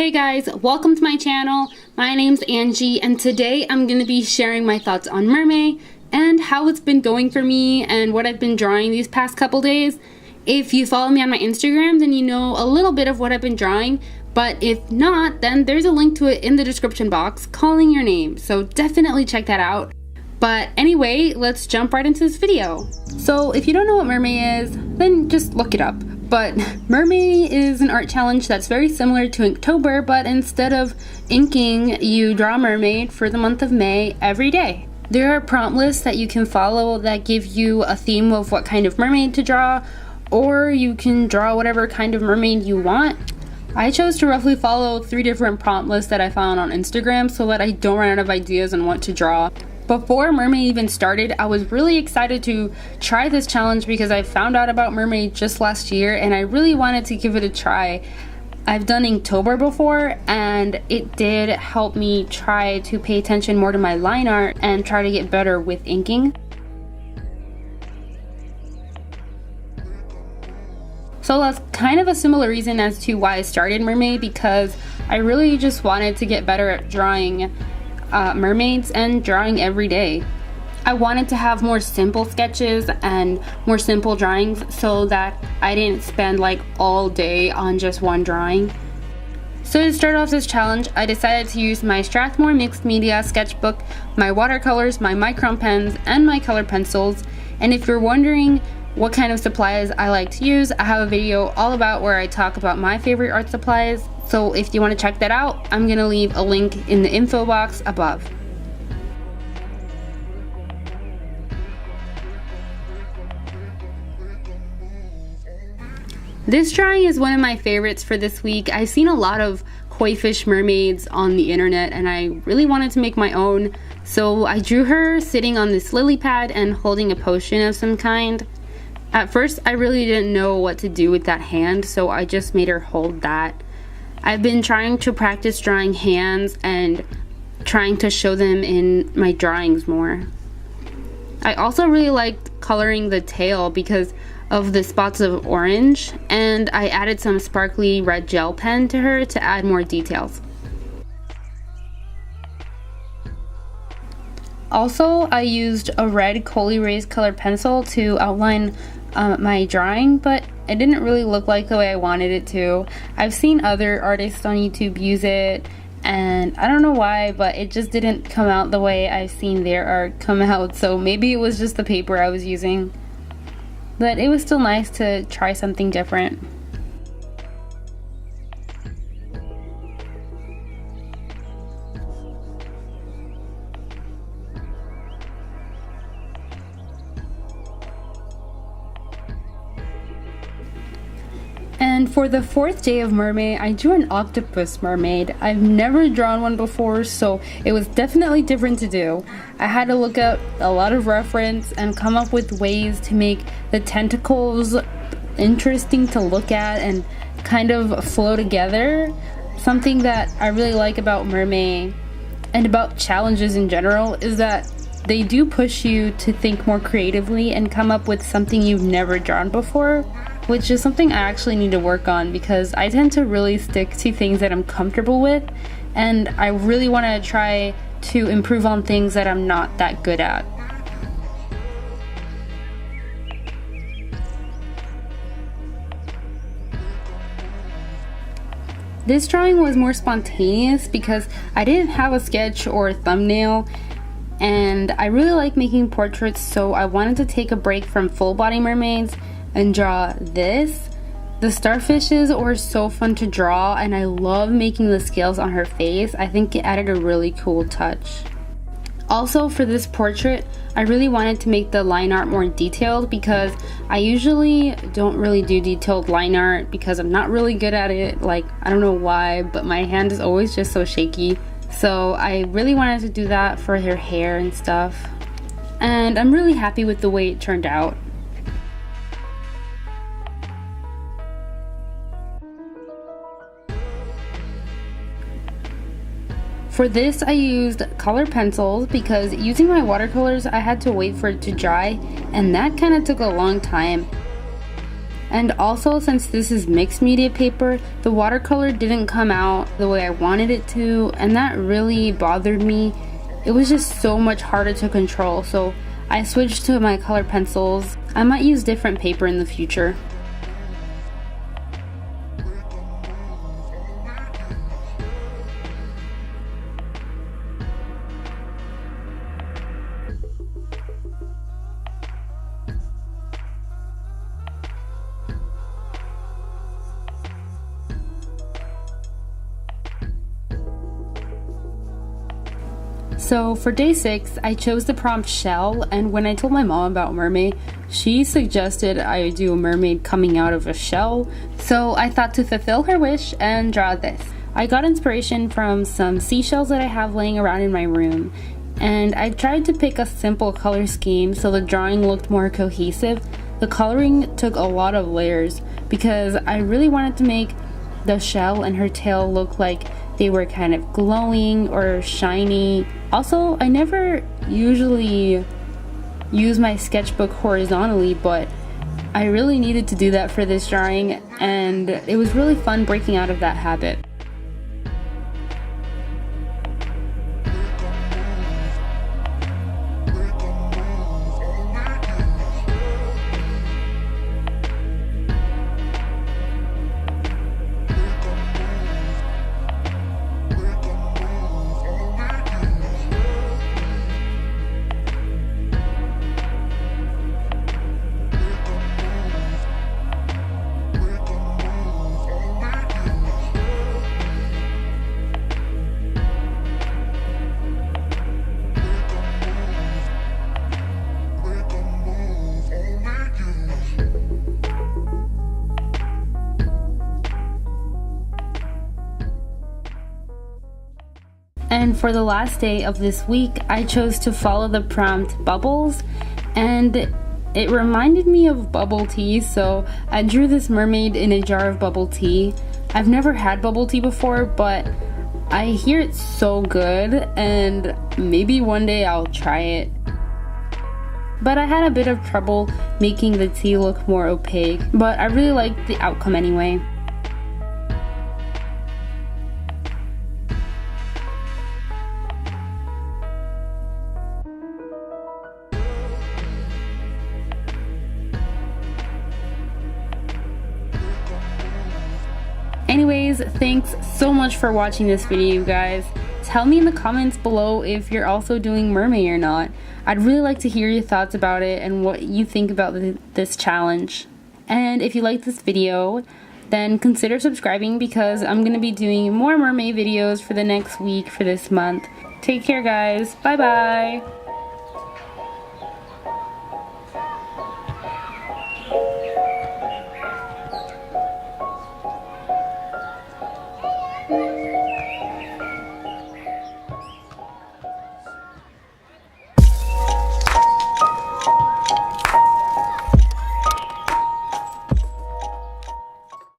Hey guys, welcome to my channel. My name's Angie and today I'm going to be sharing my thoughts on Mermay and how it's been going for me and what I've been drawing these past couple days. If you follow me on my Instagram, then you know a little bit of what I've been drawing, but if not, then there's a link to it in the description box calling your name, so definitely check that out. But anyway, let's jump right into this video. So if you don't know what Mermay is, then just look it up. But Mermay is an art challenge that's very similar to Inktober, but instead of inking, you draw a mermaid for the month of May every day. There are prompt lists that you can follow that give you a theme of what kind of mermaid to draw, or you can draw whatever kind of mermaid you want. I chose to roughly follow 3 different prompt lists that I found on Instagram so that I don't run out of ideas on what to draw. Before Mermay even started, I was really excited to try this challenge because I found out about Mermay just last year and I really wanted to give it a try. I've done Inktober before and it did help me try to pay attention more to my line art and try to get better with inking. So that's kind of a similar reason as to why I started Mermay, because I really just wanted to get better at drawing mermaids and drawing every day. I wanted to have more simple sketches and more simple drawings so that I didn't spend like all day on just one drawing. So to start off this challenge, I decided to use my Strathmore Mixed Media sketchbook, my watercolors, my micron pens, and my color pencils. And if you're wondering what kind of supplies I like to use, I have a video all about where I talk about my favorite art supplies. So if you want to check that out, I'm going to leave a link in the info box above. This drawing is one of my favorites for this week. I've seen a lot of koi fish mermaids on the internet and I really wanted to make my own. So I drew her sitting on this lily pad and holding a potion of some kind. At first, I really didn't know what to do with that hand, so I just made her hold that. I've been trying to practice drawing hands and trying to show them in my drawings more. I also really liked coloring the tail because of the spots of orange, and I added some sparkly red gel pen to her to add more details. Also, I used a red Coley Rays color pencil to outline my drawing, but it didn't really look like the way I wanted it to. I've seen other artists on YouTube use it and I don't know why, but it just didn't come out the way I've seen their art come out, so maybe it was just the paper I was using. But it was still nice to try something different. And for the 4th day of Mermay, I drew an octopus mermaid. I've never drawn one before, so it was definitely different to do. I had to look up a lot of reference and come up with ways to make the tentacles interesting to look at and kind of flow together. Something that I really like about Mermay and about challenges in general is that they do push you to think more creatively and come up with something you've never drawn before, which is something I actually need to work on because I tend to really stick to things that I'm comfortable with, and I really want to try to improve on things that I'm not that good at. This drawing was more spontaneous because I didn't have a sketch or a thumbnail, and I really like making portraits, so I wanted to take a break from full body mermaids and draw this. The starfishes were so fun to draw and I love making the scales on her face. I think it added a really cool touch. Also for this portrait, I really wanted to make the line art more detailed because I usually don't really do detailed line art because I'm not really good at it. Like, I don't know why, but my hand is always just so shaky. So I really wanted to do that for her hair and stuff. And I'm really happy with the way it turned out. For this, I used color pencils because using my watercolors, I had to wait for it to dry, and that kind of took a long time. And also, since this is mixed media paper, the watercolor didn't come out the way I wanted it to, and that really bothered me. It was just so much harder to control, so I switched to my color pencils. I might use different paper in the future. So for day 6, I chose the prompt shell, and when I told my mom about Mermay, she suggested I do a mermaid coming out of a shell. So I thought to fulfill her wish and draw this. I got inspiration from some seashells that I have laying around in my room, and I tried to pick a simple color scheme so the drawing looked more cohesive. The coloring took a lot of layers because I really wanted to make the shell and her tail look like they were kind of glowing or shiny. Also, I never usually use my sketchbook horizontally, but I really needed to do that for this drawing, and it was really fun breaking out of that habit. And for the last day of this week, I chose to follow the prompt bubbles, and it reminded me of bubble tea, so I drew this mermaid in a jar of bubble tea. I've never had bubble tea before, but I hear it's so good, and maybe one day I'll try it. But I had a bit of trouble making the tea look more opaque, but I really liked the outcome anyway. Anyways, thanks so much for watching this video, you guys. Tell me in the comments below if you're also doing Mermay or not. I'd really like to hear your thoughts about it and what you think about this challenge. And if you like this video, then consider subscribing because I'm going to be doing more Mermay videos for the next week for this month. Take care, guys. Bye bye.